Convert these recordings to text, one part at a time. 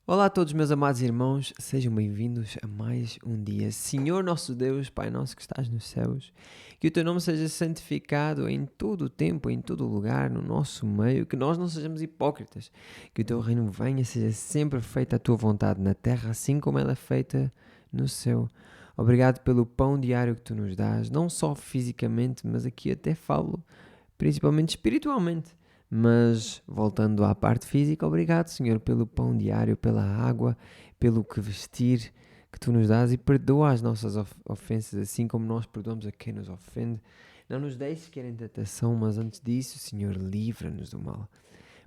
Olá a todos, meus amados irmãos, sejam bem-vindos a mais um dia. Senhor nosso Deus, Pai nosso que estás nos céus, que o teu nome seja santificado em todo o tempo, em todo o lugar, no nosso meio, que nós não sejamos hipócritas, que o teu reino venha, seja sempre feita a tua vontade na terra, assim como ela é feita no céu. Obrigado pelo pão diário que tu nos dás, não só fisicamente, mas aqui até falo principalmente espiritualmente. Mas voltando à parte física, obrigado, Senhor, pelo pão diário, pela água, pelo que vestir que tu nos dás e perdoa as nossas ofensas, assim como nós perdoamos a quem nos ofende. Não nos deixes cair em tentação, mas antes disso, Senhor, livra-nos do mal,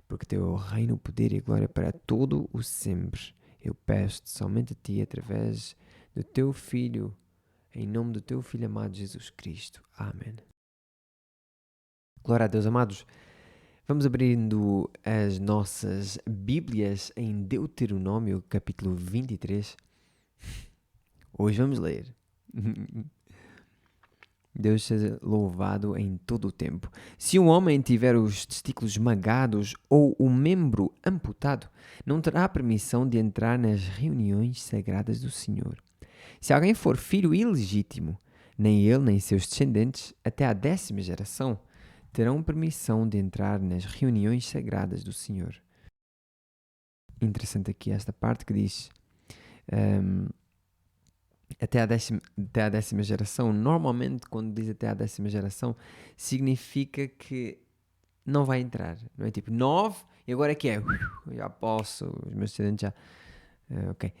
porque teu é o reino, o poder e a glória para todo o sempre. Eu peço-te somente a ti, através do teu Filho, em nome do teu Filho amado Jesus Cristo. Amém. Glória a Deus, amados. Vamos abrindo as nossas Bíblias em Deuteronômio, capítulo 23. Hoje vamos ler. Deus seja louvado em todo o tempo. Se um homem tiver os testículos esmagados ou o membro amputado, não terá permissão de entrar nas reuniões sagradas do Senhor. Se alguém for filho ilegítimo, nem ele nem seus descendentes, até à 10ª geração, terão permissão de entrar nas reuniões sagradas do Senhor. Interessante aqui esta parte que diz até à 10ª geração. Normalmente, quando diz até à 10ª geração, significa que não vai entrar. Não é tipo 9 e agora é que é. Já posso, os meus descendentes já. Ok.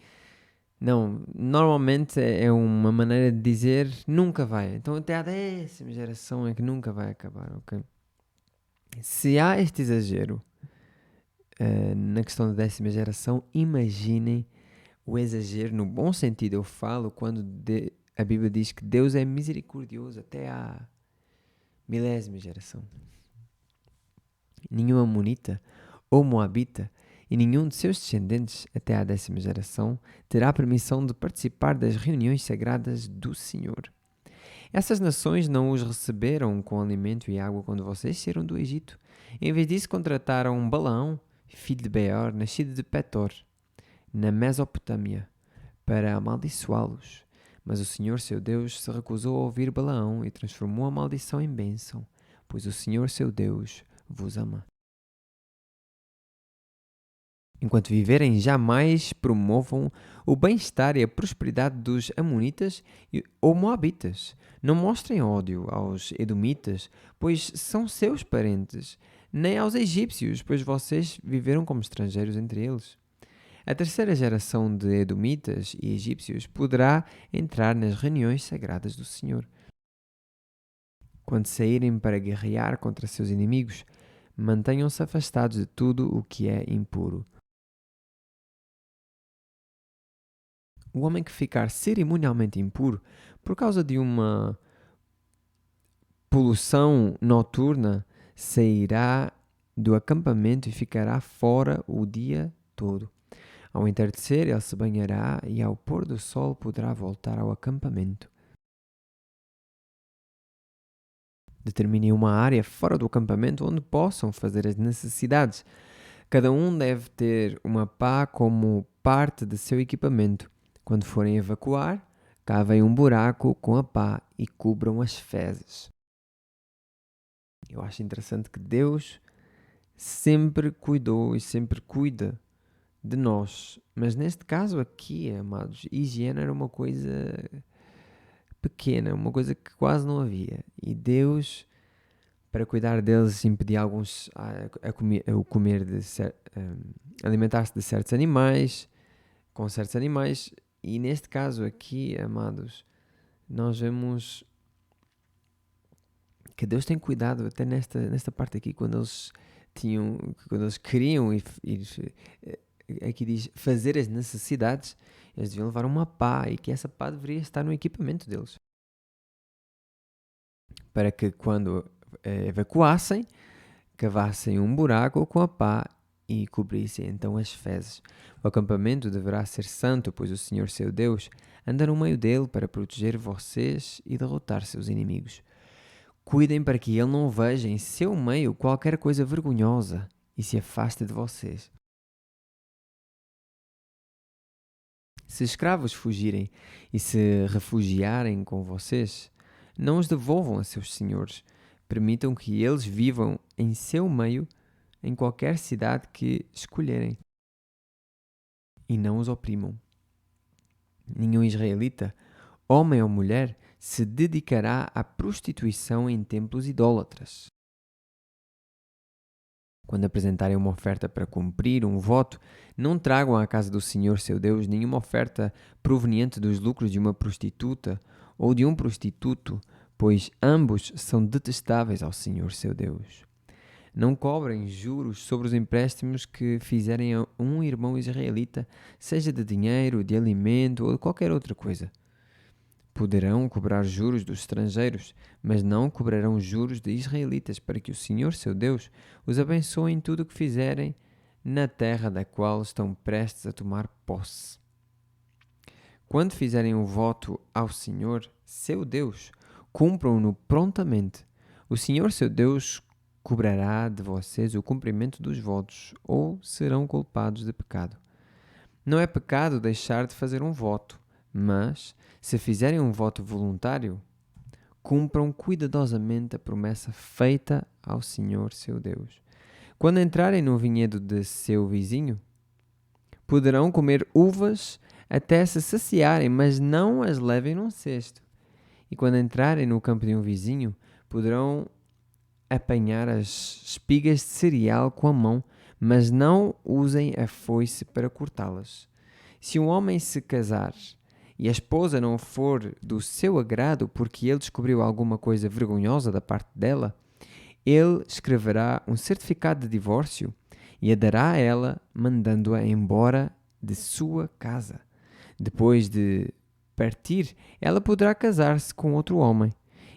Não, normalmente é uma maneira de dizer nunca vai. Então, até à 10ª geração é que nunca vai acabar, ok? Se há este exagero na questão da 10ª geração, imaginem o exagero, no bom sentido eu falo, quando a Bíblia diz que Deus é misericordioso até à 1000ª geração. Nenhum amonita ou moabita e nenhum de seus descendentes até à 10ª geração terá permissão de participar das reuniões sagradas do Senhor. Essas nações não os receberam com alimento e água quando vocês saíram do Egito. Em vez disso, contrataram Balaão, filho de Beor, nascido de Petor, na Mesopotâmia, para amaldiçoá-los. Mas o Senhor seu Deus se recusou a ouvir Balaão e transformou a maldição em bênção, pois o Senhor seu Deus vos ama. Enquanto viverem, jamais promovam o bem-estar e a prosperidade dos amonitas ou moabitas. Não mostrem ódio aos edomitas, pois são seus parentes, nem aos egípcios, pois vocês viveram como estrangeiros entre eles. A terceira geração de edomitas e egípcios poderá entrar nas reuniões sagradas do Senhor. Quando saírem para guerrear contra seus inimigos, mantenham-se afastados de tudo o que é impuro. O homem que ficar cerimonialmente impuro por causa de uma poluição noturna sairá do acampamento e ficará fora o dia todo. Ao entardecer, ele se banhará e ao pôr do sol poderá voltar ao acampamento. Determinem uma área fora do acampamento onde possam fazer as necessidades. Cada um deve ter uma pá como parte de seu equipamento. Quando forem evacuar, cavem um buraco com a pá e cubram as fezes. Eu acho interessante que Deus sempre cuidou e sempre cuida de nós. Mas neste caso aqui, amados, higiene era uma coisa pequena, uma coisa que quase não havia. E Deus, para cuidar deles, impedia alguns a comer alimentar-se de certos animais, com certos animais. E neste caso aqui, amados, nós vemos que Deus tem cuidado até nesta parte aqui, quando eles queriam aqui diz fazer as necessidades, eles deviam levar uma pá e que essa pá deveria estar no equipamento deles. Para que quando evacuassem, cavassem um buraco com a pá e cobrissem então as fezes. O acampamento deverá ser santo, pois o Senhor seu Deus anda no meio dele para proteger vocês e derrotar seus inimigos. Cuidem para que ele não veja em seu meio qualquer coisa vergonhosa e se afaste de vocês. Se escravos fugirem e se refugiarem com vocês, não os devolvam a seus senhores. Permitam que eles vivam em seu meio em qualquer cidade que escolherem e não os oprimam. Nenhum israelita, homem ou mulher, se dedicará à prostituição em templos idólatras. Quando apresentarem uma oferta para cumprir um voto, não tragam à casa do Senhor seu Deus nenhuma oferta proveniente dos lucros de uma prostituta ou de um prostituto, pois ambos são detestáveis ao Senhor seu Deus. Não cobrem juros sobre os empréstimos que fizerem a um irmão israelita, seja de dinheiro, de alimento ou de qualquer outra coisa. Poderão cobrar juros dos estrangeiros, mas não cobrarão juros de israelitas, para que o Senhor seu Deus os abençoe em tudo o que fizerem na terra da qual estão prestes a tomar posse. Quando fizerem um voto ao Senhor seu Deus, cumpram-no prontamente. O Senhor seu Deus cobrará de vocês o cumprimento dos votos, ou serão culpados de pecado. Não é pecado deixar de fazer um voto, mas, se fizerem um voto voluntário, cumpram cuidadosamente a promessa feita ao Senhor seu Deus. Quando entrarem no vinhedo de seu vizinho, poderão comer uvas até se saciarem, mas não as levem num cesto. E quando entrarem no campo de um vizinho, poderão apanhar as espigas de cereal com a mão, mas não usem a foice para cortá-las. Se um homem se casar e a esposa não for do seu agrado porque ele descobriu alguma coisa vergonhosa da parte dela, ele escreverá um certificado de divórcio e a dará a ela, mandando-a embora de sua casa. Depois de partir, ela poderá casar-se com outro homem.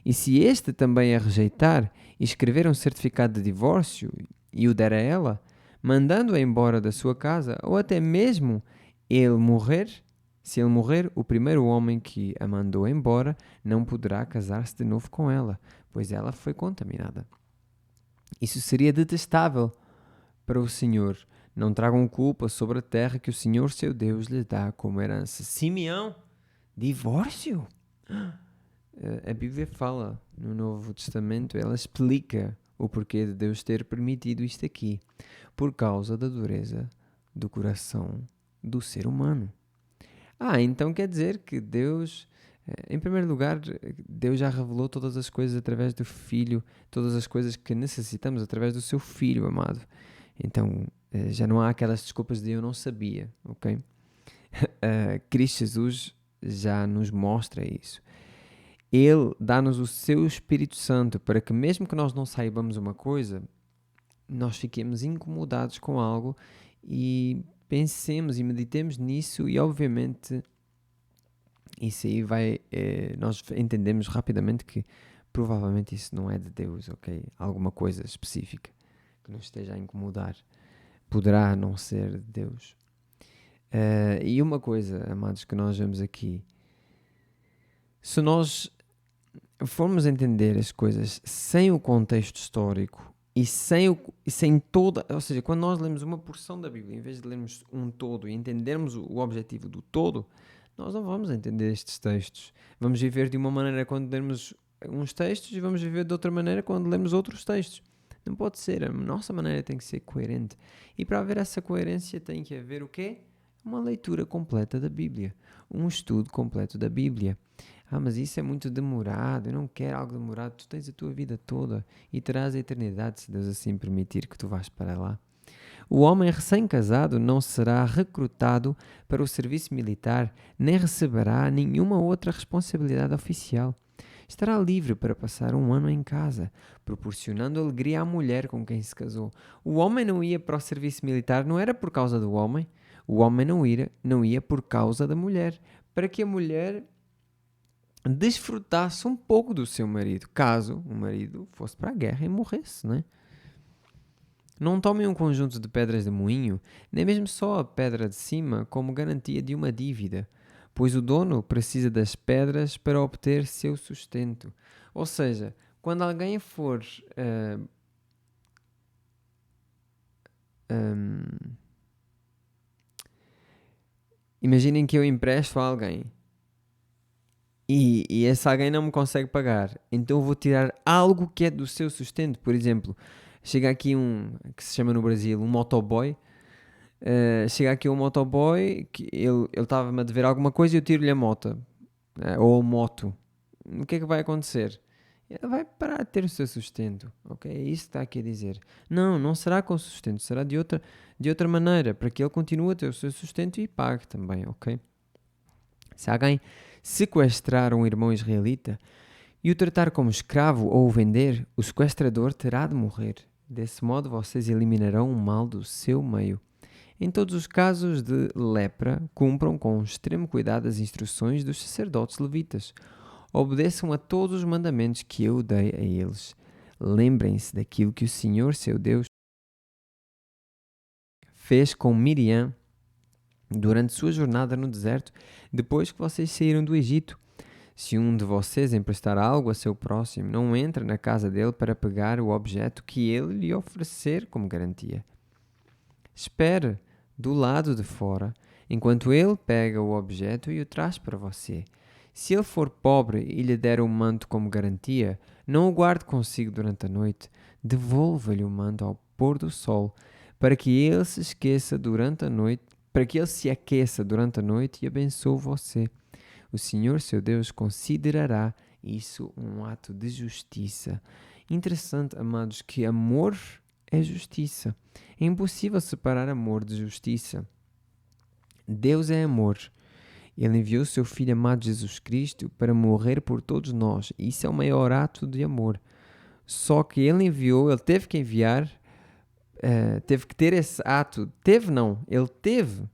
E se este também a rejeitar e escrever um certificado de divórcio e o der a ela, mandando-a embora da sua casa, ou até mesmo se ele morrer, o primeiro homem que a mandou embora não poderá casar-se de novo com ela, pois ela foi contaminada. Isso seria detestável para o Senhor. Não tragam culpa sobre a terra que o Senhor seu Deus lhe dá como herança. Simeão, divórcio? A Bíblia fala no Novo Testamento, ela explica o porquê de Deus ter permitido isto aqui, por causa da dureza do coração do ser humano. Então quer dizer que Deus, em primeiro lugar, Deus já revelou todas as coisas através do Filho, todas as coisas que necessitamos através do seu Filho amado. Então já não há aquelas desculpas de eu não sabia, ok? Cristo Jesus já nos mostra isso. Ele dá-nos o seu Espírito Santo para que mesmo que nós não saibamos uma coisa, nós fiquemos incomodados com algo e pensemos e meditemos nisso e obviamente isso aí nós entendemos rapidamente que provavelmente isso não é de Deus, ok? Alguma coisa específica que nos esteja a incomodar poderá não ser de Deus. E uma coisa, amados, que nós vemos aqui, se nós formos entender as coisas sem o contexto histórico e sem toda, ou seja, quando nós lemos uma porção da Bíblia, em vez de lermos um todo e entendermos o objetivo do todo, nós não vamos entender estes textos. Vamos viver de uma maneira quando lemos uns textos e vamos viver de outra maneira quando lemos outros textos. Não pode ser, a nossa maneira tem que ser coerente. E para haver essa coerência tem que haver o quê? Uma leitura completa da Bíblia, um estudo completo da Bíblia. Mas isso é muito demorado, eu não quero algo demorado, tu tens a tua vida toda e terás a eternidade se Deus assim permitir que tu vás para lá. O homem recém-casado não será recrutado para o serviço militar, nem receberá nenhuma outra responsabilidade oficial. Estará livre para passar um ano em casa, proporcionando alegria à mulher com quem se casou. O homem não ia para o serviço militar, não era por causa do homem, o homem não ia por causa da mulher, para que a mulher desfrutasse um pouco do seu marido, caso o marido fosse para a guerra e morresse, né? Não tomem um conjunto de pedras de moinho, nem mesmo só a pedra de cima, como garantia de uma dívida, pois o dono precisa das pedras para obter seu sustento. Ou seja, quando alguém for Imaginem que eu empresto a alguém e esse alguém não me consegue pagar. Então eu vou tirar algo que é do seu sustento. Por exemplo, chega aqui um, que se chama no Brasil, um motoboy. Chega aqui um motoboy, que ele estava-me a dever alguma coisa e eu tiro-lhe a moto. Ou a moto. O que é que vai acontecer? Ele vai parar de ter o seu sustento, ok? É isso que está aqui a dizer. Não, não será com sustento, será de outra maneira, para que ele continue a ter o seu sustento e pague também, ok? Se alguém sequestrar um irmão israelita e o tratar como escravo ou o vender, o sequestrador terá de morrer. Desse modo vocês eliminarão o mal do seu meio. Em todos os casos de lepra, cumpram com extremo cuidado as instruções dos sacerdotes levitas. Obedeçam a todos os mandamentos que eu dei a eles. Lembrem-se daquilo que o Senhor, seu Deus, fez com Miriam durante sua jornada no deserto, depois que vocês saíram do Egito. Se um de vocês emprestar algo a seu próximo, não entre na casa dele para pegar o objeto que ele lhe oferecer como garantia. Espere do lado de fora, enquanto ele pega o objeto e o traz para você. Se ele for pobre e lhe der o manto como garantia, não o guarde consigo durante a noite. Devolva-lhe o manto ao pôr do sol, para que ele se esqueça durante a noite, para que ele se aqueça durante a noite e abençoe você. O Senhor, seu Deus, considerará isso um ato de justiça. Interessante, amados, que amor é justiça. É impossível separar amor de justiça. Deus é amor. Ele enviou seu Filho amado Jesus Cristo para morrer por todos nós. Isso é o maior ato de amor. Só que ele teve que enviar, teve que ter esse ato. Ele teve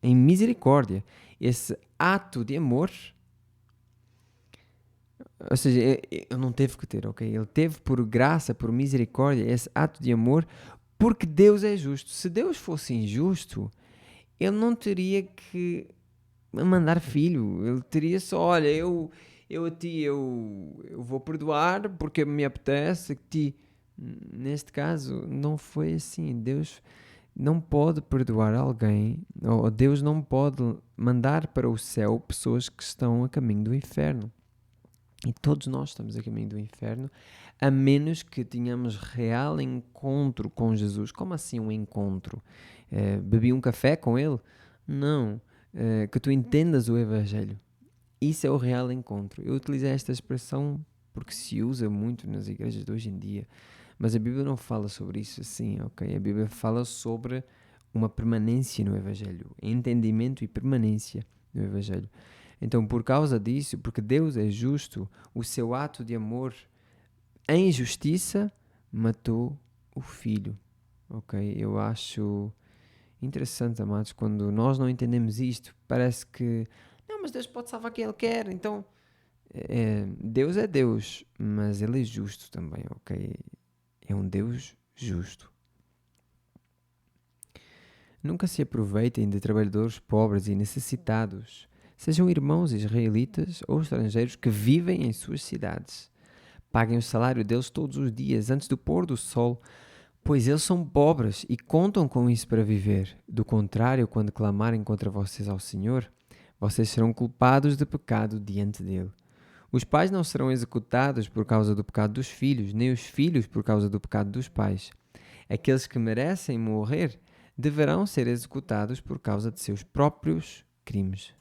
em misericórdia esse ato de amor. Ou seja, ele não teve que ter, ok? Ele teve por graça, por misericórdia, esse ato de amor, porque Deus é justo. Se Deus fosse injusto, ele não teria que mandar filho. Ele teria só, olha, eu a ti eu vou perdoar porque me apetece. Neste caso, não foi assim. Deus não pode perdoar alguém, ou Deus não pode mandar para o céu pessoas que estão a caminho do inferno. E todos nós estamos a caminho do inferno, a menos que tenhamos real encontro com Jesus. Como assim um encontro? Bebi um café com ele? Não. Que tu entendas o Evangelho. Isso é o real encontro. Eu utilizei esta expressão porque se usa muito nas igrejas de hoje em dia, mas a Bíblia não fala sobre isso assim, ok? A Bíblia fala sobre uma permanência no Evangelho, entendimento e permanência no Evangelho. Então, por causa disso, porque Deus é justo, o seu ato de amor em justiça matou o filho. Ok? Eu acho interessante, amados, quando nós não entendemos isto, parece que não, mas Deus pode salvar quem Ele quer, então Deus é Deus, mas Ele é justo também, ok? É um Deus justo. Nunca se aproveitem de trabalhadores pobres e necessitados, sejam irmãos israelitas ou estrangeiros que vivem em suas cidades. Paguem o salário deles todos os dias, antes do pôr do sol, pois eles são pobres e contam com isso para viver. Do contrário, quando clamarem contra vocês ao Senhor, vocês serão culpados de pecado diante dele. Os pais não serão executados por causa do pecado dos filhos, nem os filhos por causa do pecado dos pais. Aqueles que merecem morrer deverão ser executados por causa de seus próprios crimes.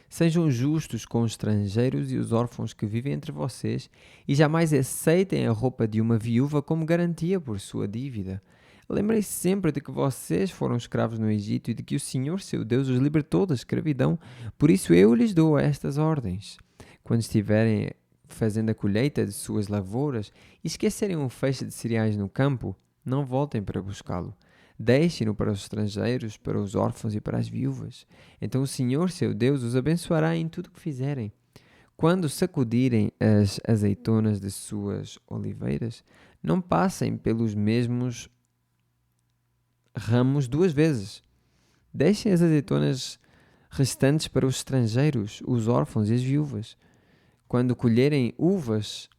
Sejam justos com os estrangeiros e os órfãos que vivem entre vocês e jamais aceitem a roupa de uma viúva como garantia por sua dívida. Lembrem-se sempre de que vocês foram escravos no Egito e de que o Senhor, seu Deus, os libertou da escravidão. Por isso eu lhes dou estas ordens. Quando estiverem fazendo a colheita de suas lavouras e esquecerem um feixe de cereais no campo, não voltem para buscá-lo. Deixem-no para os estrangeiros, para os órfãos e para as viúvas. Então o Senhor, seu Deus, os abençoará em tudo o que fizerem. Quando sacudirem as azeitonas de suas oliveiras, não passem pelos mesmos ramos duas vezes. Deixem as azeitonas restantes para os estrangeiros, os órfãos e as viúvas. Quando colherem uvas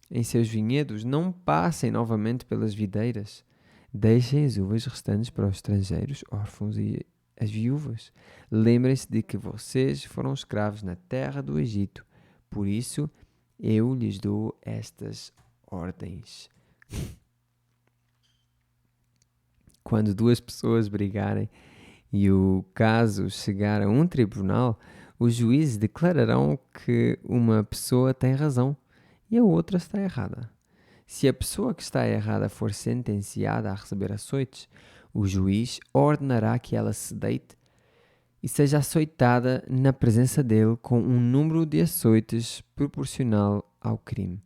em seus vinhedos, não passem novamente pelas videiras. Deixem as uvas restantes para os estrangeiros, órfãos e as viúvas. Lembrem-se de que vocês foram escravos na terra do Egito. Por isso, eu lhes dou estas ordens. Quando duas pessoas brigarem e o caso chegar a um tribunal, os juízes declararão que uma pessoa tem razão e a outra está errada. Se a pessoa que está errada for sentenciada a receber açoites, o juiz ordenará que ela se deite e seja açoitada na presença dele com um número de açoites proporcional ao crime.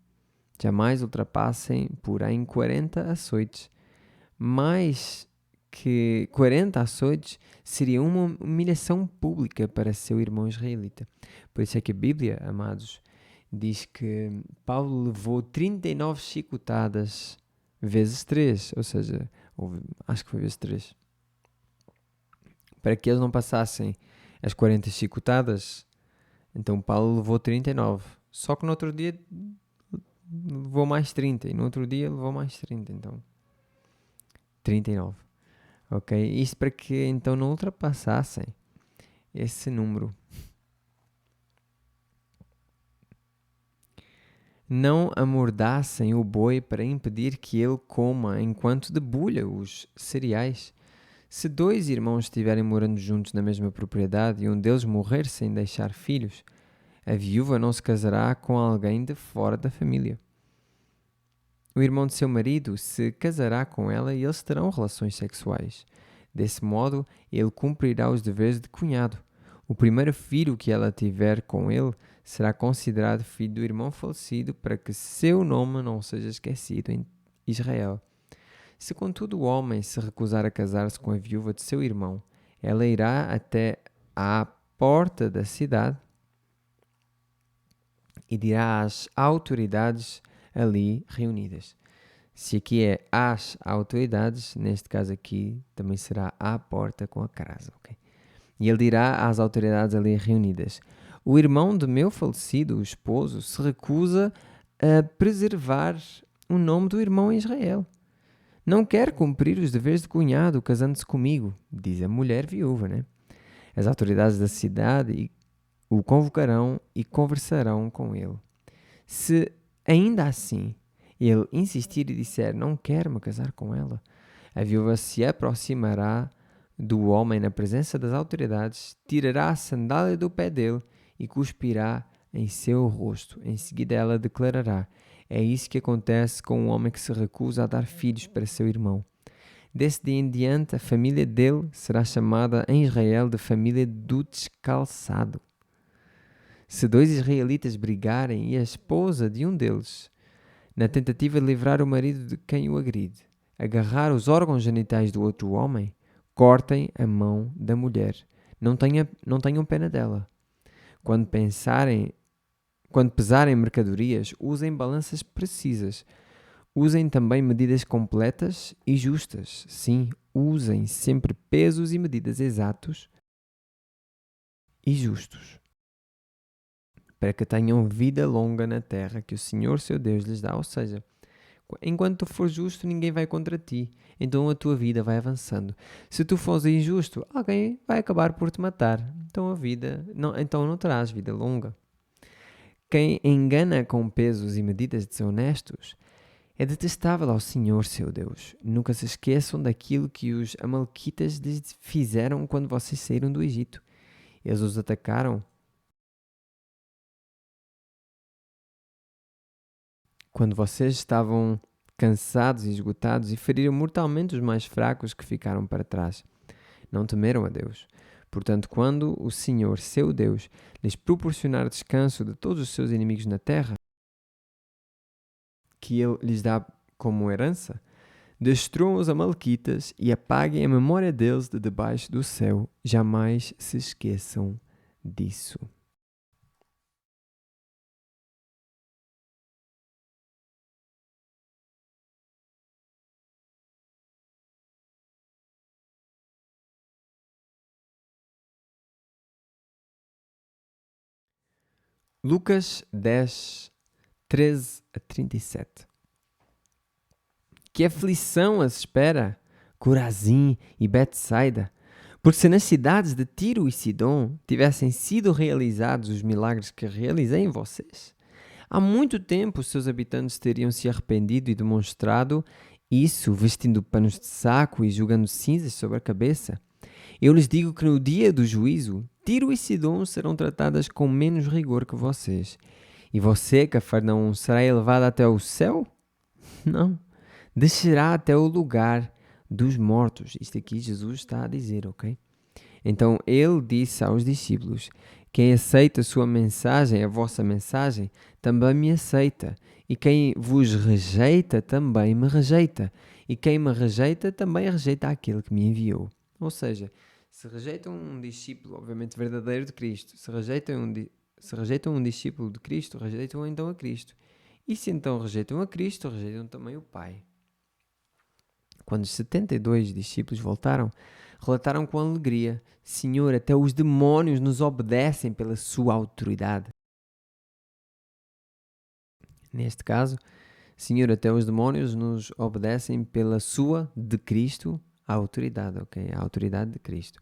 Jamais ultrapassem, porém, 40 açoites. Mais que 40 açoites seria uma humilhação pública para seu irmão israelita. Por isso é que a Bíblia, amados, diz que Paulo levou 39 chicotadas vezes 3, ou seja, acho que foi vezes 3, para que eles não passassem as 40 chicotadas. Então Paulo levou 39, só que no outro dia levou mais 30 e no outro dia levou mais 30, então 39, ok? Isto para que então não ultrapassassem esse número. Não amordassem o boi para impedir que ele coma enquanto debulha os cereais. Se dois irmãos estiverem morando juntos na mesma propriedade e um deles morrer sem deixar filhos, a viúva não se casará com alguém de fora da família. O irmão de seu marido se casará com ela e eles terão relações sexuais. Desse modo, ele cumprirá os deveres de cunhado. O primeiro filho que ela tiver com ele será considerado filho do irmão falecido para que seu nome não seja esquecido em Israel. Se contudo o homem se recusar a casar-se com a viúva de seu irmão, ela irá até à porta da cidade e dirá às autoridades ali reunidas. Se aqui é às autoridades, neste caso aqui também será à porta com a crase, ok? E ele dirá às autoridades ali reunidas: o irmão de meu falecido esposo se recusa a preservar o nome do irmão em Israel. Não quer cumprir os deveres de cunhado casando-se comigo, diz a mulher viúva, né? As autoridades da cidade o convocarão e conversarão com ele. Se ainda assim ele insistir e disser não quero me casar com ela, a viúva se aproximará do homem na presença das autoridades, tirará a sandália do pé dele e cuspirá em seu rosto. Em seguida ela declarará: é isso que acontece com um homem que se recusa a dar filhos para seu irmão. Desse dia em diante, a família dele será chamada em Israel de família do descalçado. Se dois israelitas brigarem e a esposa de um deles, na tentativa de livrar o marido de quem o agride, agarrar os órgãos genitais do outro homem, cortem a mão da mulher. Não tenham pena dela. Quando pesarem mercadorias, usem balanças precisas. Usem também medidas completas e justas. Sim, usem sempre pesos e medidas exatos e justos, para que tenham vida longa na terra que o Senhor seu Deus lhes dá. Ou seja, enquanto tu for justo, ninguém vai contra ti. Então a tua vida vai avançando. Se tu fores injusto, alguém vai acabar por te matar. Então não terás vida longa. Quem engana com pesos e medidas desonestos é detestável ao Senhor seu Deus. Nunca se esqueçam daquilo que os amalequitas lhes fizeram quando vocês saíram do Egito. Eles os atacaram quando vocês estavam cansados e esgotados e feriram mortalmente os mais fracos que ficaram para trás. Não temeram a Deus. Portanto, quando o Senhor, seu Deus, lhes proporcionar descanso de todos os seus inimigos na terra, que Ele lhes dá como herança, destruam os amalequitas e apaguem a memória deles de debaixo do céu. Jamais se esqueçam disso. Lucas 10, 13 a 37. Que aflição as espera, Corazim e Betsaida. Porque se nas cidades de Tiro e Sidom tivessem sido realizados os milagres que realizei em vocês, há muito tempo os seus habitantes teriam se arrependido e demonstrado isso, vestindo panos de saco e jogando cinzas sobre a cabeça. Eu lhes digo que no dia do juízo, Tiro e Sidom serão tratadas com menos rigor que vocês. E você, Cafarnaum, será elevado até o céu? Não. Descerá até o lugar dos mortos. Isto aqui Jesus está a dizer, ok? Então ele disse aos discípulos: quem aceita a sua mensagem, a vossa mensagem, também me aceita. E quem vos rejeita, também me rejeita. E quem me rejeita, também rejeita aquele que me enviou. Ou seja, se rejeitam um discípulo, obviamente verdadeiro de Cristo, se rejeitam um discípulo de Cristo, rejeitam então a Cristo. E se então rejeitam a Cristo, rejeitam também o Pai. Quando os 72 discípulos voltaram, relataram com alegria: Senhor, até os demónios nos obedecem pela sua autoridade. Neste caso, Senhor, até os demónios nos obedecem pela sua, de Cristo, autoridade, ok? A autoridade de Cristo.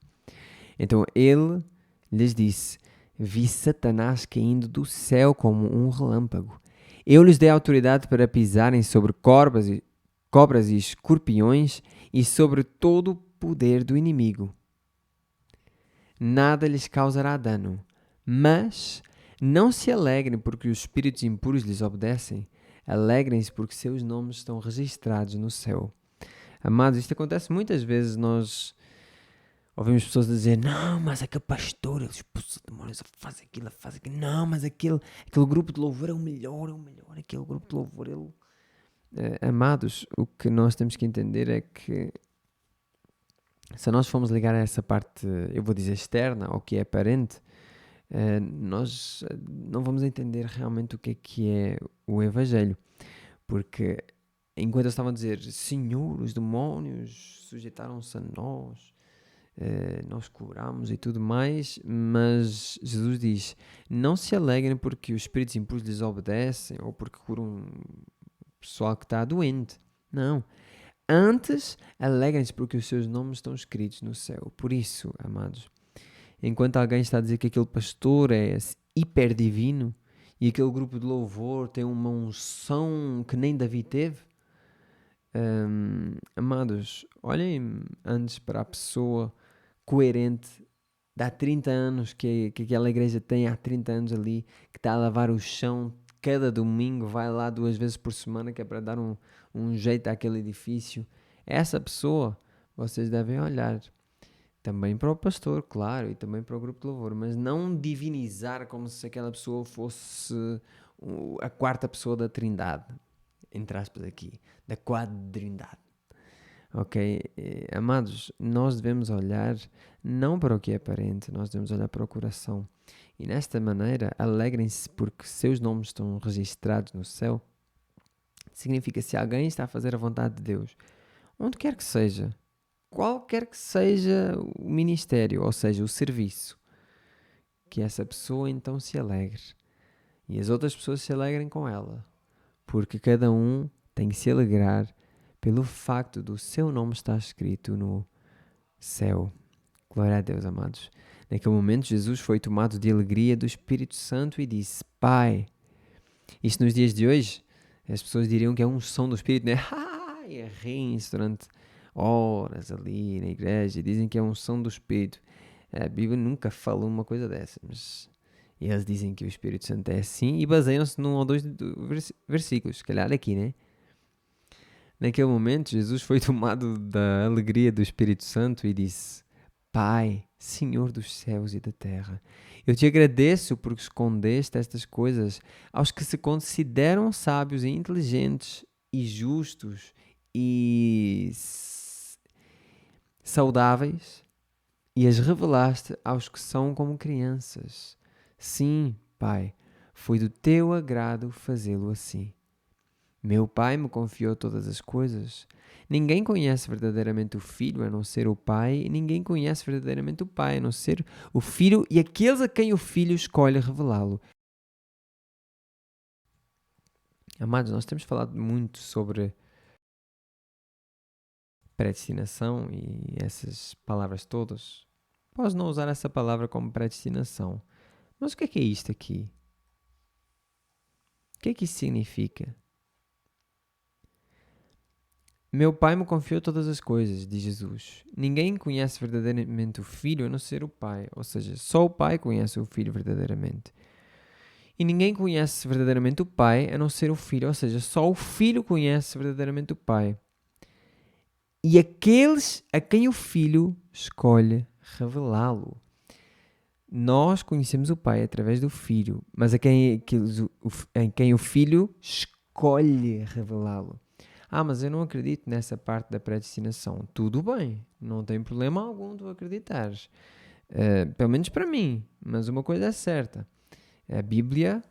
Então ele lhes disse: vi Satanás caindo do céu como um relâmpago. Eu lhes dei autoridade para pisarem sobre cobras e escorpiões e sobre todo o poder do inimigo. Nada lhes causará dano, mas não se alegrem porque os espíritos impuros lhes obedecem. Alegrem-se porque seus nomes estão registrados no céu. Amados, isto acontece muitas vezes. Nós ouvimos pessoas dizer: não, mas aquele pastor, ele expulsa demônios, faz aquilo. Não, mas aquele grupo de louvor é o melhor. Aquele grupo de louvor, ele... amados, o que nós temos que entender é que se nós formos ligar a essa parte, eu vou dizer externa, ou que é aparente, nós não vamos entender realmente o que é o Evangelho. Porque enquanto eles estavam a dizer: Senhor, os demónios sujeitaram-se a nós, nós curamos e tudo mais, mas Jesus diz: não se alegrem porque os espíritos impuros lhes obedecem ou porque curam pessoal que está doente. Não. Antes, alegrem-se porque os seus nomes estão escritos no céu. Por isso, amados, enquanto alguém está a dizer que aquele pastor é hiper divino e aquele grupo de louvor tem uma unção que nem Davi teve, amados, olhem antes para a pessoa coerente de há 30 anos que aquela igreja tem há 30 anos ali, que está a lavar o chão cada domingo, vai lá 2 vezes por semana, que é para dar um jeito àquele edifício. Essa pessoa, vocês devem olhar também para o pastor, claro, e também para o grupo de louvor, mas não divinizar como se aquela pessoa fosse a quarta pessoa da Trindade, entre aspas aqui, da quadrindade. Ok? Amados, nós devemos olhar não para o que é aparente, nós devemos olhar para o coração. E nesta maneira, alegrem-se porque seus nomes estão registrados no céu. Significa, se alguém está a fazer a vontade de Deus, onde quer que seja, qualquer que seja o ministério, ou seja, o serviço, que essa pessoa então se alegre. E as outras pessoas se alegrem com ela. Porque cada um tem que se alegrar pelo facto do seu nome estar escrito no céu. Glória a Deus, amados. Naquele momento, Jesus foi tomado de alegria do Espírito Santo e disse: Pai. Isto nos dias de hoje, as pessoas diriam que é um som do Espírito, né? E riem-se durante horas ali na igreja, dizem que é um som do Espírito. A Bíblia nunca falou uma coisa dessa, mas eles dizem que o Espírito Santo é assim e baseiam-se num ou dois versículos, se calhar aqui, né? Naquele momento, Jesus foi tomado da alegria do Espírito Santo e disse: Pai, Senhor dos céus e da terra, eu te agradeço porque escondeste estas coisas aos que se consideram sábios e inteligentes e justos e saudáveis e as revelaste aos que são como crianças. Sim, Pai, foi do teu agrado fazê-lo assim. Meu Pai me confiou todas as coisas. Ninguém conhece verdadeiramente o Filho a não ser o Pai, e ninguém conhece verdadeiramente o Pai a não ser o Filho e aqueles a quem o Filho escolhe revelá-lo. Amados, nós temos falado muito sobre predestinação e essas palavras todas. Podes não usar essa palavra como predestinação. Mas o que é isto aqui? O que é que isso significa? Meu Pai me confiou todas as coisas, diz Jesus. Ninguém conhece verdadeiramente o Filho a não ser o Pai. Ou seja, só o Pai conhece o Filho verdadeiramente. E ninguém conhece verdadeiramente o Pai a não ser o Filho. Ou seja, só o Filho conhece verdadeiramente o Pai. E aqueles a quem o Filho escolhe revelá-lo. Nós conhecemos o Pai através do Filho, mas a quem o Filho escolhe revelá-lo. Mas eu não acredito nessa parte da predestinação. Tudo bem, não tem problema algum tu acreditares. Pelo menos para mim, mas uma coisa é certa. A Bíblia,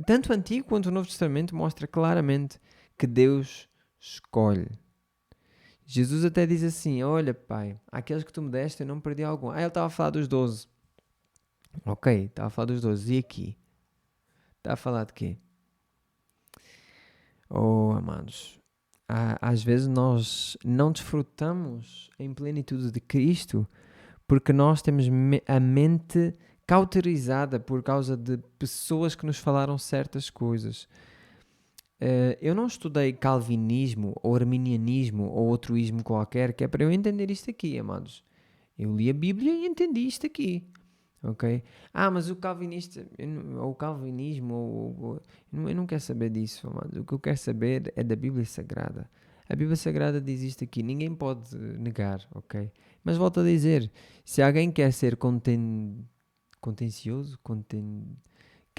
tanto o Antigo quanto o Novo Testamento, mostra claramente que Deus escolhe. Jesus até diz assim: olha, Pai, aqueles que tu me deste eu não perdi algum. Ele estava a falar dos 12. Ok, estava a falar dos 12. E aqui? Está a falar de quê? Oh, amados, às vezes nós não desfrutamos em plenitude de Cristo porque nós temos a mente cauterizada por causa de pessoas que nos falaram certas coisas. Eu não estudei calvinismo ou arminianismo ou outro ismo qualquer que é para eu entender isto aqui, amados. Eu li a Bíblia e entendi isto aqui. Ok? Mas o calvinista, ou o calvinismo, eu não quero saber disso, amados. O que eu quero saber é da Bíblia Sagrada. A Bíblia Sagrada diz isto aqui, ninguém pode negar, ok? Mas volto a dizer, se alguém quer ser contencioso,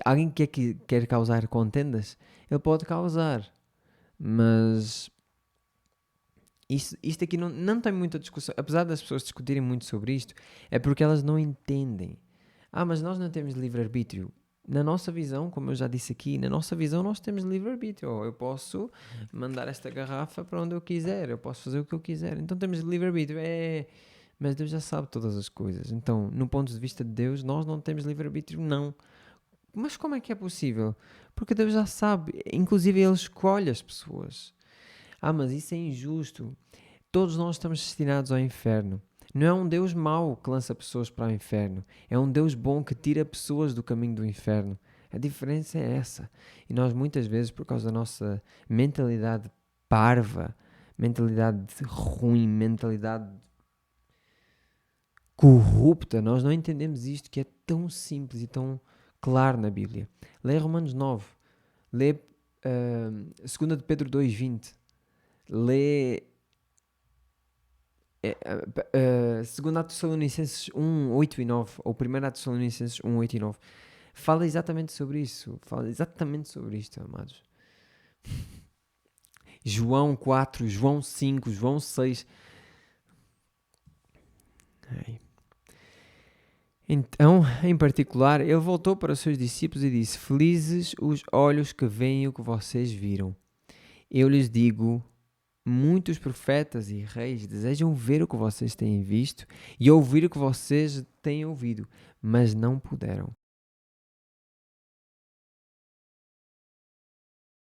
alguém que quer causar contendas, ele pode causar, mas isto aqui não tem muita discussão. Apesar das pessoas discutirem muito sobre isto, é porque elas não entendem. Mas nós não temos livre-arbítrio. Na nossa visão, como eu já disse aqui, na nossa visão nós temos livre-arbítrio. Eu posso mandar esta garrafa para onde eu quiser, eu posso fazer o que eu quiser. Então temos livre-arbítrio. Mas Deus já sabe todas as coisas. Então, no ponto de vista de Deus, nós não temos livre-arbítrio, não. Mas como é que é possível? Porque Deus já sabe. Inclusive Ele escolhe as pessoas. Mas isso é injusto. Todos nós estamos destinados ao inferno. Não é um Deus mau que lança pessoas para o inferno. É um Deus bom que tira pessoas do caminho do inferno. A diferença é essa. E nós muitas vezes, por causa da nossa mentalidade parva, mentalidade ruim, mentalidade corrupta, nós não entendemos isto que é tão simples e tão claro na Bíblia. Lê Romanos 9. Lê 2 de Pedro 2:20. Lê 2 Tessalonicenses 1, 8 e 9, ou 1 Tessalonicenses 1, 8 e 9, fala exatamente sobre isso. Fala exatamente sobre isto, amados. João 4, João 5, João 6. Então, em particular, ele voltou para os seus discípulos e disse: felizes os olhos que veem o que vocês viram. Eu lhes digo, muitos profetas e reis desejam ver o que vocês têm visto e ouvir o que vocês têm ouvido, mas não puderam.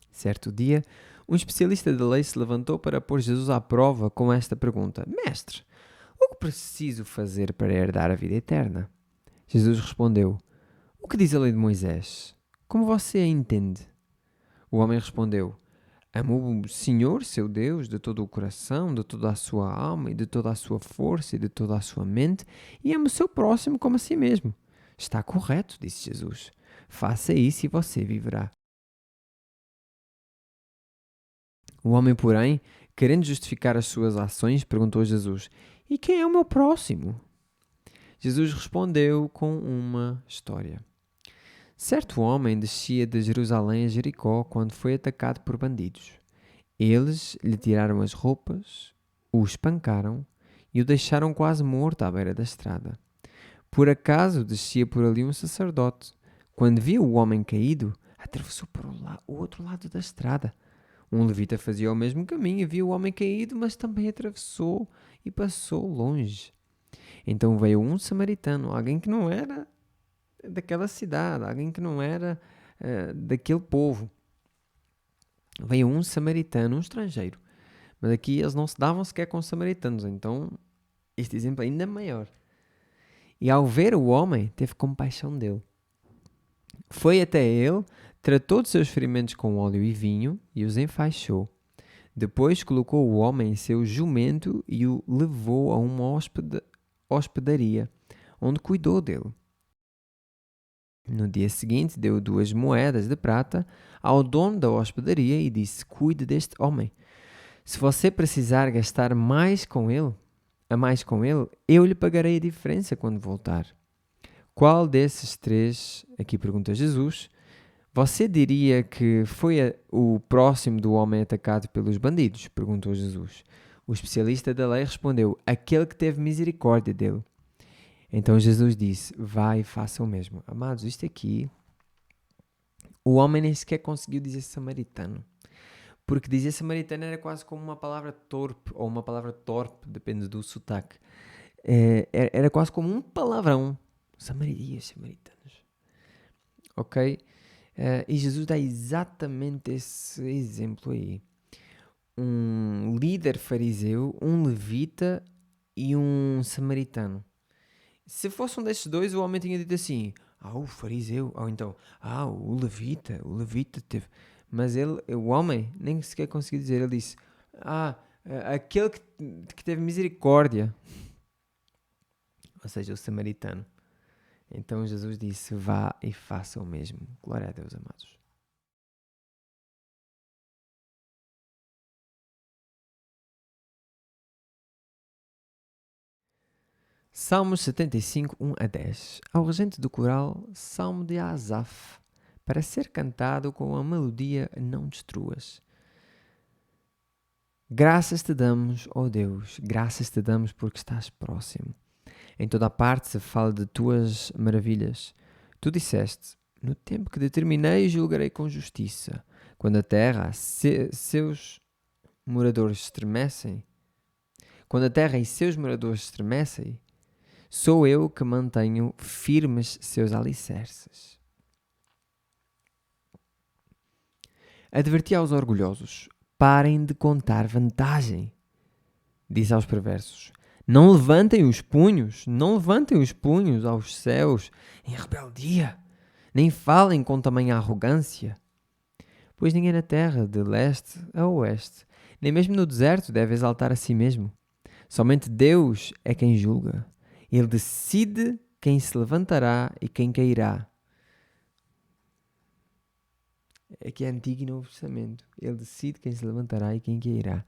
Certo dia, um especialista da lei se levantou para pôr Jesus à prova com esta pergunta: Mestre, o que preciso fazer para herdar a vida eterna? Jesus respondeu: O que diz a lei de Moisés? Como você a entende? O homem respondeu: Amo o Senhor, seu Deus, de todo o coração, de toda a sua alma e de toda a sua força e de toda a sua mente, e amo o seu próximo como a si mesmo. Está correto, disse Jesus. Faça isso e você viverá. O homem, porém, querendo justificar as suas ações, perguntou a Jesus: E quem é o meu próximo? Jesus respondeu com uma história. Certo homem descia de Jerusalém a Jericó quando foi atacado por bandidos. Eles lhe tiraram as roupas, o espancaram e o deixaram quase morto à beira da estrada. Por acaso descia por ali um sacerdote. Quando viu o homem caído, atravessou para o outro lado da estrada. Um levita fazia o mesmo caminho e viu o homem caído, mas também atravessou e passou longe. Então veio um samaritano, alguém que não era daquela cidade, alguém que não era daquele povo. Veio um samaritano, um estrangeiro, Mas aqui eles não se davam sequer com os samaritanos, então este exemplo é ainda maior. E ao ver o homem, teve compaixão dele. Foi até ele, tratou de seus ferimentos com óleo e vinho e os enfaixou. Depois colocou o homem em seu jumento e o levou a uma hospedaria, onde cuidou dele. No dia seguinte, deu 2 moedas de prata ao dono da hospedaria e disse: Cuide deste homem. Se você precisar gastar mais com ele, eu lhe pagarei a diferença quando voltar. Qual desses 3, aqui pergunta Jesus, você diria que foi o próximo do homem atacado pelos bandidos? Perguntou Jesus. O especialista da lei respondeu: Aquele que teve misericórdia dele. Então Jesus disse: Vá e faça o mesmo. Amados, isto aqui, o homem nem sequer conseguiu dizer samaritano. Porque dizer samaritano era quase como uma palavra torpe, ou uma palavra torpe, depende do sotaque. Era quase como um palavrão. Samaritanos. Ok? E Jesus dá exatamente esse exemplo aí. Um líder fariseu, um levita e um samaritano. Se fosse um destes dois, o homem tinha dito assim: o fariseu, ou então, o levita teve. Mas o homem, nem sequer conseguiu dizer. Ele disse: aquele que teve misericórdia. Ou seja, o samaritano. Então Jesus disse: vá e faça o mesmo. Glória a Deus, amados. Salmos 75, 1 a 10. Ao regente do coral, Salmo de Asaf, para ser cantado com a melodia Não Destruas. Graças te damos, ó Deus, graças te damos porque estás próximo. Em toda a parte se fala de tuas maravilhas. Tu disseste: no tempo que determinei, julgarei com justiça. Quando a terra, seus moradores estremecem, quando a terra e seus moradores estremecem, sou eu que mantenho firmes seus alicerces. Adverti aos orgulhosos: parem de contar vantagem. Disse aos perversos: não levantem os punhos aos céus em rebeldia, nem falem com tamanha arrogância. Pois ninguém na terra, de leste a oeste, nem mesmo no deserto, deve exaltar a si mesmo. Somente Deus é quem julga. Ele decide quem se levantará e quem cairá. Aqui é Antigo e Novo Testamento. Ele decide quem se levantará e quem cairá.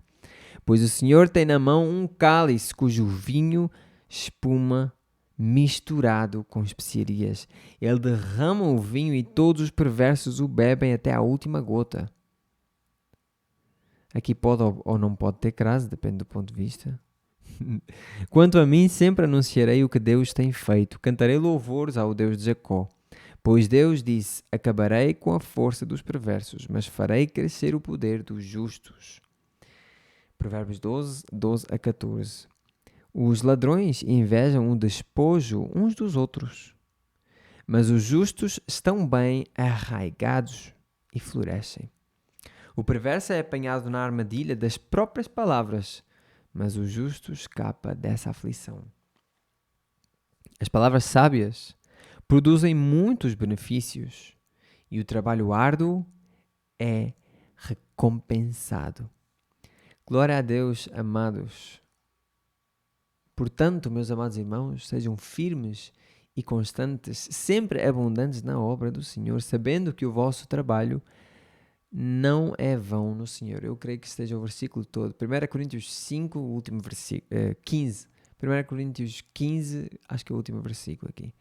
Pois o Senhor tem na mão um cálice cujo vinho espuma misturado com especiarias. Ele derrama o vinho e todos os perversos o bebem até à última gota. Aqui pode ou não pode ter crase, depende do ponto de vista. Quanto a mim, sempre anunciarei o que Deus tem feito. Cantarei louvores ao Deus de Jacó. Pois Deus disse: acabarei com a força dos perversos, mas farei crescer o poder dos justos. Provérbios 12, 12 a 14. Os ladrões invejam o despojo uns dos outros, mas os justos estão bem arraigados e florescem. O perverso é apanhado na armadilha das próprias palavras, mas o justo escapa dessa aflição. As palavras sábias produzem muitos benefícios e o trabalho árduo é recompensado. Glória a Deus, amados. Portanto, meus amados irmãos, sejam firmes e constantes, sempre abundantes na obra do Senhor, sabendo que o vosso trabalho não é vão no Senhor. Eu creio que esteja o versículo todo. 1 Coríntios 5, o último versículo, 15. 1 Coríntios 15, acho que é o último versículo aqui.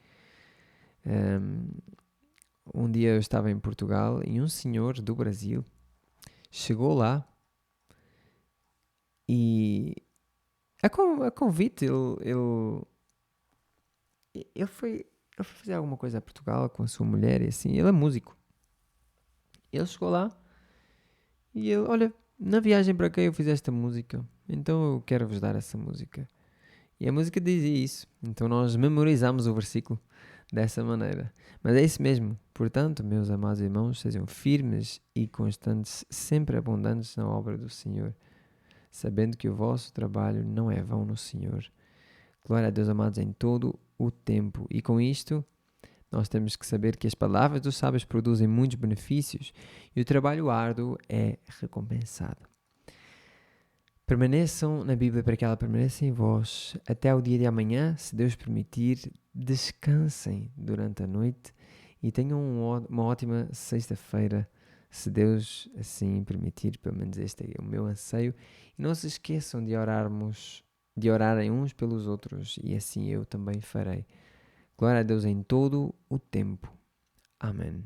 Um dia eu estava em Portugal e um senhor do Brasil chegou lá e a convite ele foi fazer alguma coisa a Portugal com a sua mulher e assim. Ele é músico. Ele chegou lá e ele, olha, na viagem para cá eu fiz esta música, então eu quero vos dar essa música. E a música dizia isso, então nós memorizamos o versículo dessa maneira. Mas é isso mesmo. Portanto, meus amados irmãos, sejam firmes e constantes, sempre abundantes na obra do Senhor. sabendo que o vosso trabalho não é vão no Senhor. Glória a Deus, amados, em todo o tempo. E com isto, nós temos que saber que as palavras dos sábios produzem muitos benefícios e o trabalho árduo é recompensado. Permaneçam na Bíblia para que ela permaneça em vós até o dia de amanhã, se Deus permitir. Descansem durante a noite e tenham uma ótima sexta-feira, se Deus assim permitir. Pelo menos este é o meu anseio. E não se esqueçam de orarem uns pelos outros, e assim eu também farei. Glória a Deus em todo o tempo. Amém.